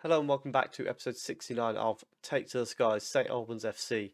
Hello and welcome back to episode 69 of Take to the Skies, St Albans FC.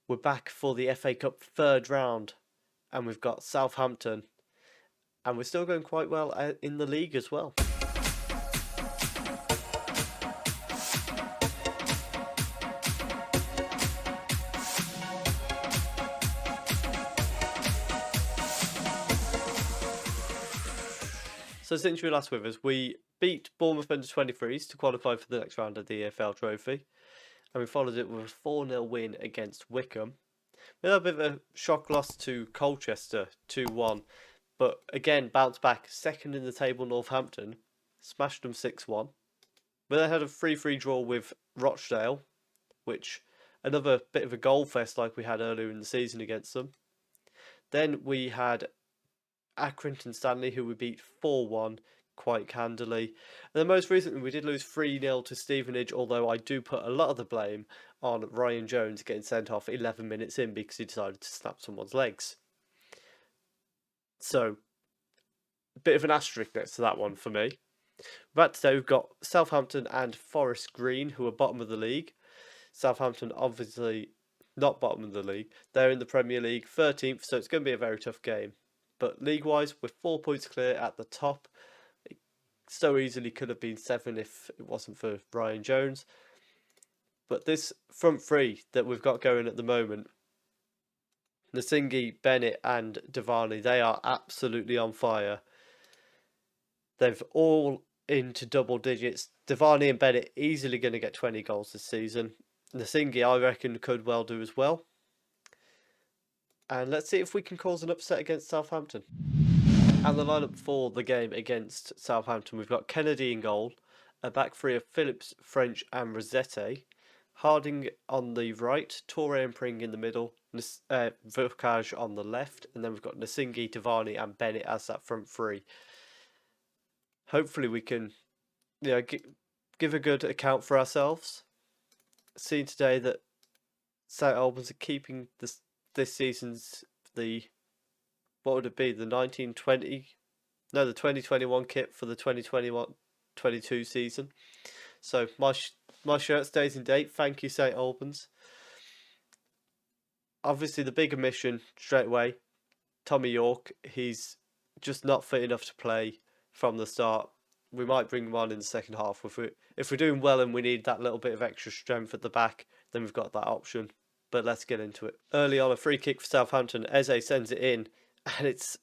We're back for the FA Cup third round and we've got Southampton and we're still going quite well in the league as well. So since you were last with us, we beat Bournemouth under 23s to qualify for the next round of the EFL Trophy, and we followed it with a 4-0 win against Wickham. We had a bit of a shock loss to Colchester 2-1, but again bounced back second in the table. Northampton smashed them 6-1. We then had a 3-3 draw with Rochdale, which another bit of a goal fest like we had earlier in the season against them. Then we had Accrington Stanley, who we beat 4-1 quite handily. And then most recently we did lose 3-0 to Stevenage, although I do put a lot of the blame on Ryan Jones getting sent off 11 minutes in because he decided to snap someone's legs. So, a bit of an asterisk next to that one for me. But today we've got Southampton and Forest Green, who are bottom of the league. Southampton obviously not bottom of the league. They're in the Premier League 13th, so it's going to be a very tough game. But league-wise, we're 4 points clear at the top. It so easily could have been 7 if it wasn't for Ryan Jones. But this front three that we've got going at the moment, Nasingi, Bennett and Davani, they are absolutely on fire. They've all into double digits. Davani and Bennett easily going to get 20 goals this season. Nasingi, I reckon, could well do as well. And let's see if we can cause an upset against Southampton. And the lineup for the game against Southampton, we've got Kennedy in goal, a back three of Phillips, French and Rosette, Harding on the right, Toure and Pring in the middle, Vukaj on the left, and then we've got Nasingi, Davani and Bennett as that front three. Hopefully we can give a good account for ourselves. Seeing today that St Albans are keeping this season's the 2021 kit for the 2021-22 season. So my shirt stays in date. Thank you, St Albans. Obviously, the big omission straight away, Tommy York. He's just not fit enough to play from the start. We might bring him on in the second half. If we're doing well and we need that little bit of extra strength at the back, then we've got that option. But let's get into it. Early on, a free kick for Southampton. Eze sends it in, and it's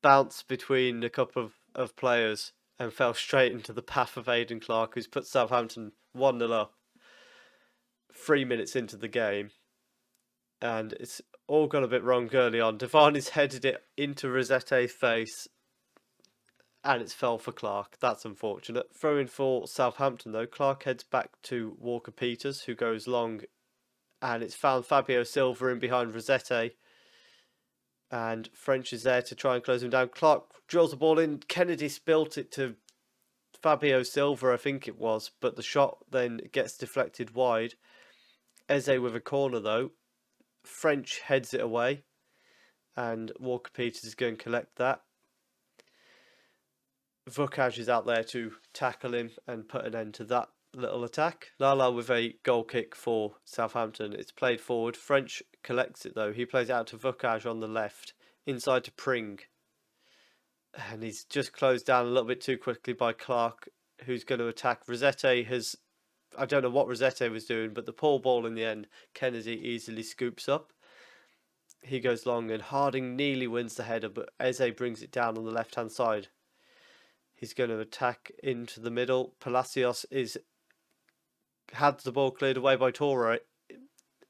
bounced between a couple of players and fell straight into the path of Aidan Clark, who's put Southampton 1-0 up 3 minutes into the game. And it's all gone a bit wrong early on. Davani's headed it into Rosette's face, and it's fell for Clark. That's unfortunate. Throw in for Southampton, though. Clark heads back to Walker-Peters, who goes long, and it's found Fabio Silva in behind Rosette. And French is there to try and close him down. Clark drills the ball in. Kennedy spilt it to Fabio Silva, I think it was. But the shot then gets deflected wide. Eze with a corner, though. French heads it away. And Walker-Peters is going to collect that. Vukaj is out there to tackle him and put an end to that little attack. Lala with a goal kick for Southampton. It's played forward. French collects it though. He plays out to Vukaj on the left, inside to Pring. And he's just closed down a little bit too quickly by Clark, who's going to attack. Rosette has, I don't know what Rosette was doing, but the poor ball in the end, Kennedy easily scoops up. He goes long and Harding nearly wins the header, but Eze brings it down on the left hand side. He's going to attack into the middle. Palacios had the ball cleared away by Toure.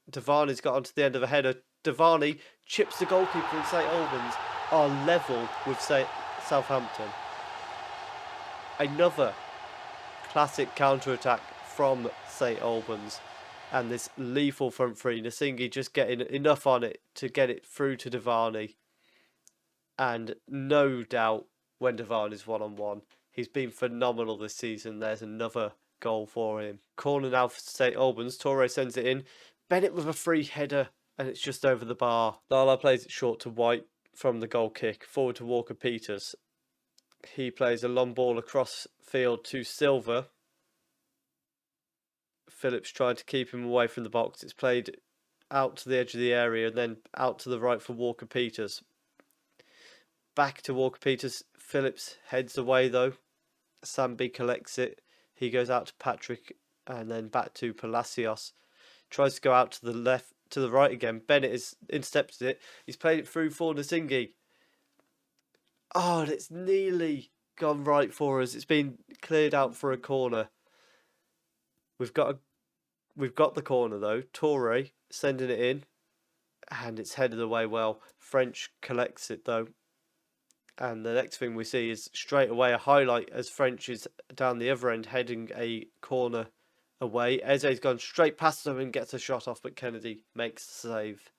Davani's got onto the end of a header. Davani chips the goalkeeper, and St Albans are level with Southampton. Another classic counter-attack from St Albans, and this lethal front three. Nasingi just getting enough on it to get it through to Davani. And no doubt when Davani's one-on-one, he's been phenomenal this season. There's another goal for him. Corner now for St Albans. Toure sends it in. Bennett with a free header, and it's just over the bar. Lala plays it short to White from the goal kick. Forward to Walker-Peters. He plays a long ball across field to Silva. Phillips trying to keep him away from the box. It's played out to the edge of the area and then out to the right for Walker Peters. Back to Walker Peters. Phillips heads away though. Sambi collects it. He goes out to Patrick and then back to Palacios. Tries to go out to the left, to the right again. Bennett is intercepted it. He's played it through for Nasingi. Oh, and it's nearly gone right for us. It's been cleared out for a corner. We've got the corner though. Torre sending it in, and it's headed away well. French collects it though. And the next thing we see is straight away a highlight as French is down the other end heading a corner away. Eze's gone straight past him and gets a shot off, but Kennedy makes the save.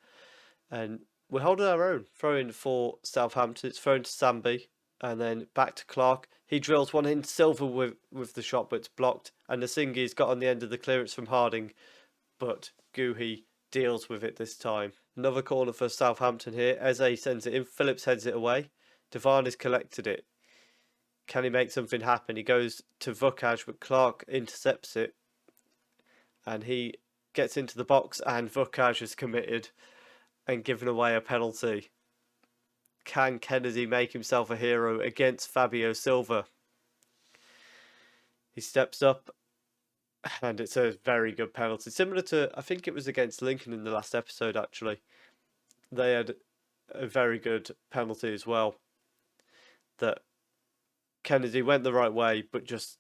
And we're holding our own. Throw in for Southampton. It's thrown to Sambi and then back to Clark. He drills one in. Silva with the shot, but it's blocked. And Nasingi's got on the end of the clearance from Harding, but Guhi deals with it this time. Another corner for Southampton here. Eze sends it in. Phillips heads it away. Devan has collected it. Can he make something happen? He goes to Vukaj, but Clark intercepts it. And he gets into the box, and Vukaj is committed and given away a penalty. Can Kennedy make himself a hero against Fabio Silva? He steps up, and it's a very good penalty. Similar to, I think it was against Lincoln in the last episode, actually. They had a very good penalty as well. That Kennedy went the right way, but just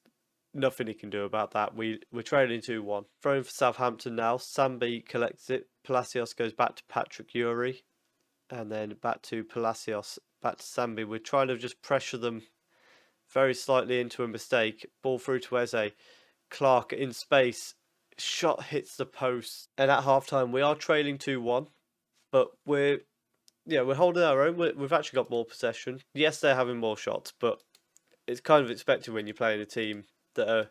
nothing he can do about that. We're trailing 2-1. Throwing for Southampton now. Sambi collects it. Palacios goes back to Patrick Uri. And then back to Palacios. Back to Sambi. We're trying to just pressure them very slightly into a mistake. Ball through to Eze. Clark in space. Shot hits the post. And at halftime we are trailing 2-1. But we're holding our own. We've actually got more possession. Yes, they're having more shots, but it's kind of expected when you're playing a team that are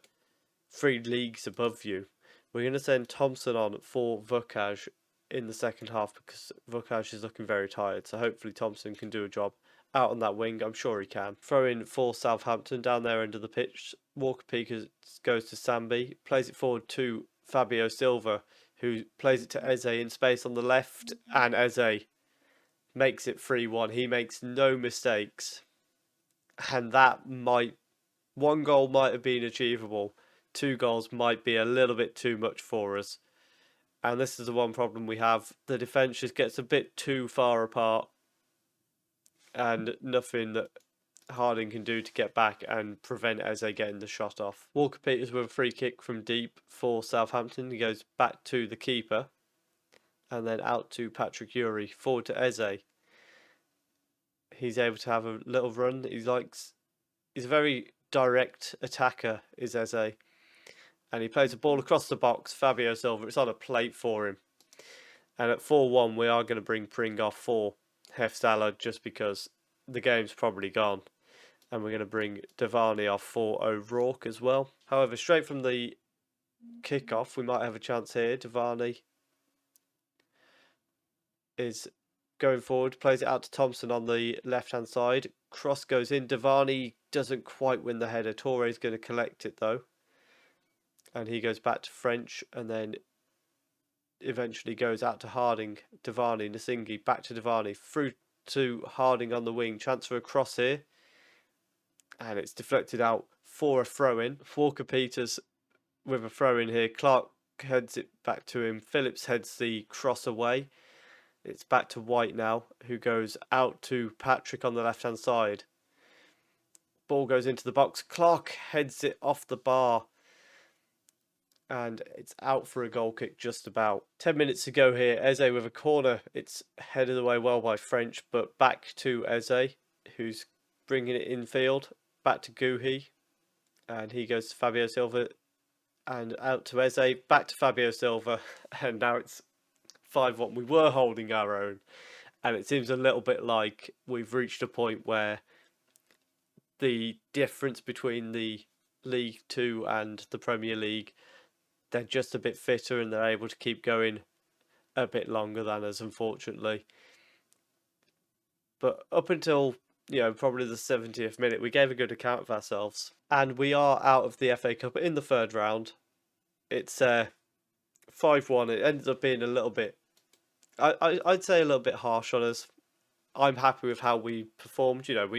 3 leagues above you. We're going to send Thompson on for Vukaj in the second half because Vukaj is looking very tired. So hopefully Thompson can do a job out on that wing. I'm sure he can. Throw in for Southampton down their end of the pitch. Walker Peters goes to Sambi. Plays it forward to Fabio Silva, who plays it to Eze in space on the left. And Eze makes it 3-1. He makes no mistakes. And that one goal might have been achievable. 2 goals might be a little bit too much for us. And this is the one problem we have. The defence just gets a bit too far apart. And nothing that Harding can do to get back and prevent Eze getting the shot off. Walker Peters with a free kick from deep for Southampton. He goes back to the keeper. And then out to Patrick Uri. Forward to Eze. He's able to have a little run. He's a very direct attacker, is Eze. And he plays a ball across the box. Fabio Silva, it's on a plate for him. And at 4-1, we are going to bring Pring off for Hefstala just because the game's probably gone. And we're going to bring Devani off for O'Rourke as well. However, straight from the kick-off, we might have a chance here. Devani is going forward, plays it out to Thompson on the left-hand side. Cross goes in. Devani doesn't quite win the header. Torre's going to collect it, though. And he goes back to French and then eventually goes out to Harding. Devani, Nasingi, back to Devani. Through to Harding on the wing. Chance for a cross here. And it's deflected out for a throw-in. Walker Peters with a throw-in here. Clark heads it back to him. Phillips heads the cross away. It's back to White now, who goes out to Patrick on the left-hand side. Ball goes into the box. Clark heads it off the bar. And it's out for a goal kick just about. 10 minutes to go here. Eze with a corner. It's headed away well by French, but back to Eze, who's bringing it infield. Back to Guhi. And he goes to Fabio Silva. And out to Eze. Back to Fabio Silva. And now it's 5-1. We were holding our own, and it seems a little bit like we've reached a point where the difference between the League 2 and the Premier League, they're just a bit fitter and they're able to keep going a bit longer than us, unfortunately. But up until, probably the 70th minute, we gave a good account of ourselves, and we are out of the FA Cup in the 3rd round. It's 5-1. It ended up being a little bit, I'd say a little bit harsh on us. I'm happy with how we performed. You know,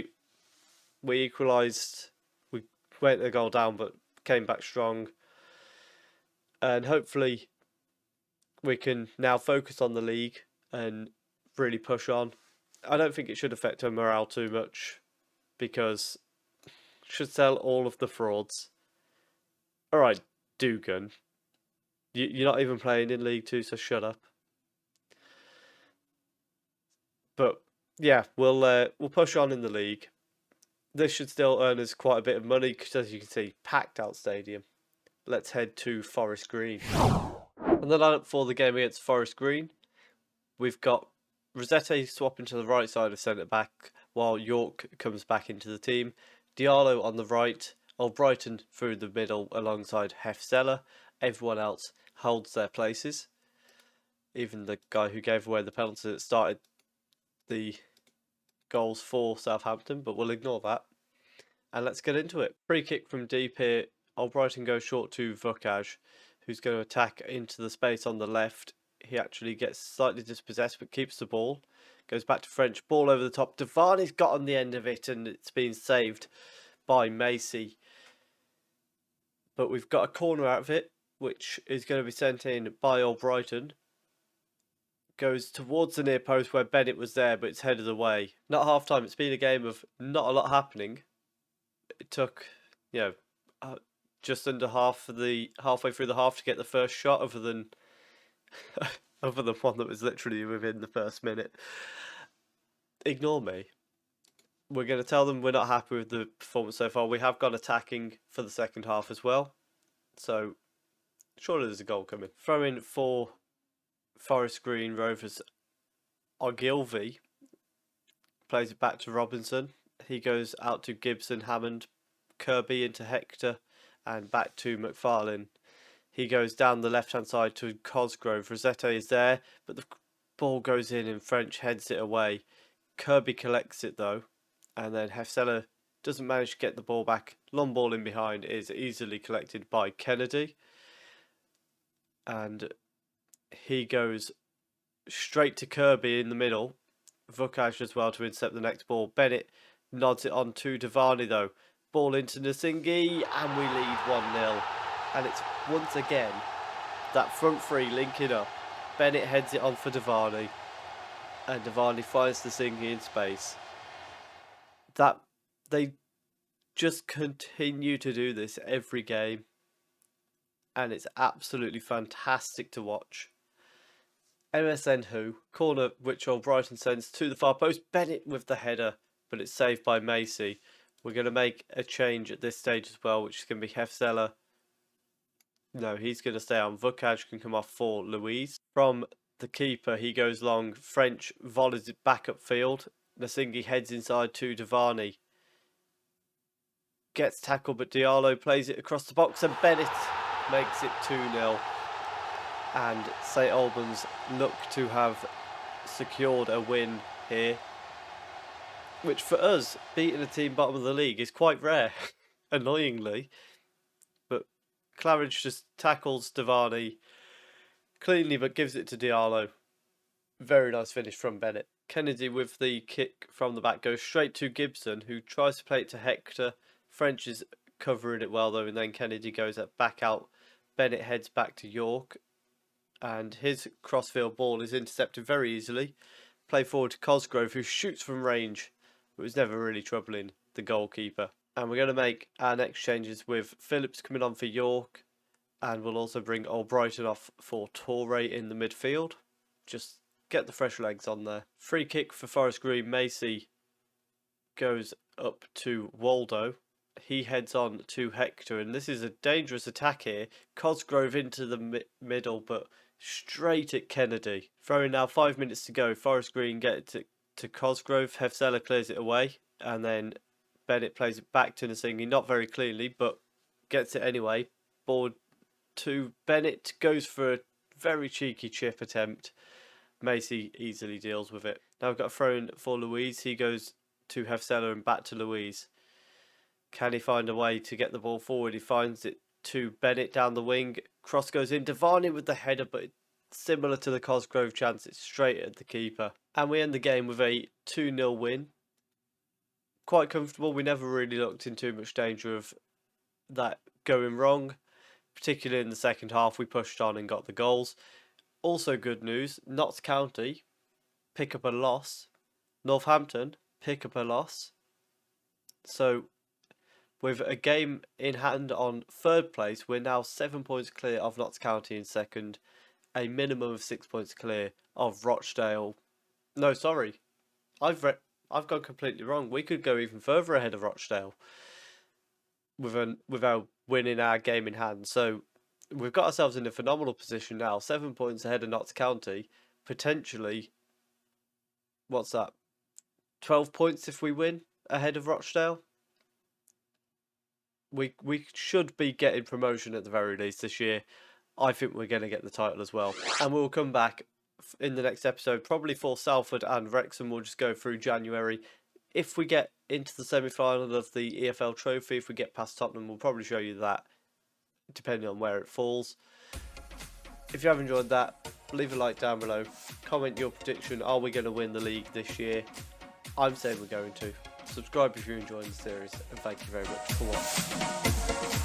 we equalised. We went a goal down, but came back strong. And hopefully we can now focus on the league and really push on. I don't think it should affect our morale too much because it should sell all of the frauds. All right, Dugan. You're not even playing in League Two, so shut up. But yeah, we'll push on in the league. This should still earn us quite a bit of money because, as you can see, packed out stadium. Let's head to Forest Green. And the lineup for the game against Forest Green, we've got Rossetti swapping to the right side of centre back while York comes back into the team. Diallo on the right, Albrighton through the middle alongside Hefzeller. Everyone else holds their places. Even the guy who gave away the penalty that started the goals for Southampton, but we'll ignore that. And let's get into it. Free kick from deep here. Albrighton goes short to Vukaj, who's going to attack into the space on the left. He actually gets slightly dispossessed, but keeps the ball. Goes back to French. Ball over the top. Davani's got on the end of it, and it's been saved by Macy. But we've got a corner out of it, which is going to be sent in by Albrighton. Goes towards the near post where Bennett was there, but it's headed away. Not half time. It's been a game of not a lot happening. It took, just under halfway through the half to get the first shot, other than one that was literally within the first minute. Ignore me. We're going to tell them we're not happy with the performance so far. We have gone attacking for the second half as well. So, surely there's a goal coming. Throw in for Forest Green Rovers. Ogilvy plays it back to Robinson. He goes out to Gibson, Hammond, Kirby into Hector, and back to McFarlane. He goes down the left-hand side to Cosgrove. Rossetti is there, but the ball goes in and French heads it away. Kirby collects it though, and then Hefzeller doesn't manage to get the ball back. Long ball in behind is easily collected by Kennedy. And he goes straight to Kirby in the middle. Vukaj as well to intercept the next ball. Bennett nods it on to Davani though. Ball into Nasingi, and we lead 1-0. And it's once again that front three linking up. Bennett heads it on for Davani, and Davani finds Nasingi in space. That they just continue to do this every game, and it's absolutely fantastic to watch. MSN who corner which Albrighton sends to the far post. Bennett with the header, but it's saved by Macy. We're going to make a change at this stage as well, which is going to be Hefzeller. No, he's going to stay on. Vukaj can come off for Louise. From the keeper, he goes long. French volleys it back upfield. Nasingi heads inside to Davani. Gets tackled, but Diallo plays it across the box, and Bennett makes it 2-0. And St Albans look to have secured a win here, which for us, beating a team bottom of the league is quite rare, annoyingly. But Claridge just tackles Davani cleanly, but gives it to Diallo. Very nice finish from Bennett. Kennedy with the kick from the back goes straight to Gibson, who tries to play it to Hector. French is covering it well though, and then Kennedy goes back out. Bennett heads back to York, and his crossfield ball is intercepted very easily. Play forward to Cosgrove, who shoots from range. It was never really troubling the goalkeeper. And we're going to make our next changes with Phillips coming on for York, and we'll also bring Albrighton off for Torre in the midfield. Just get the fresh legs on there. Free kick for Forest Green. Macy goes up to Waldo. He heads on to Hector, and this is a dangerous attack here. Cosgrove into the middle, but straight at Kennedy. Throwing now 5 minutes to go. Forest Green get it to Cosgrove. Hefzeller clears it away, and then Bennett plays it back to Nasingi. Not very cleanly, but gets it anyway. Ball to Bennett, goes for a very cheeky chip attempt. Macy easily deals with it. Now we've got a throw in for Louise. He goes to Hefzeller and back to Louise. Can he find a way to get the ball forward? He finds it to Bennett down the wing. Cross goes in. Devani with the header, but similar to the Cosgrove chance, it's straight at the keeper. And we end the game with a 2-0 win. Quite comfortable. We never really looked in too much danger of that going wrong. Particularly in the second half, we pushed on and got the goals. Also good news, Notts County pick up a loss. Northampton pick up a loss. So with a game in hand on third place, we're now 7 points clear of Notts County in second. A minimum of 6 points clear of Rochdale. No, sorry. I've gone completely wrong. We could go even further ahead of Rochdale without winning our game in hand. So we've got ourselves in a phenomenal position now. 7 points ahead of Notts County. Potentially, what's that? 12 points if we win ahead of Rochdale. We should be getting promotion at the very least this year. I think we're going to get the title as well. And we'll come back in the next episode, probably for Salford and Wrexham. We'll just go through January. If we get into the semi-final of the EFL Trophy, if we get past Tottenham, we'll probably show you that, depending on where it falls. If you have enjoyed that, leave a like down below. Comment your prediction. Are we going to win the league this year? I'm saying we're going to. Subscribe if you're enjoying the series, and thank you very much for watching.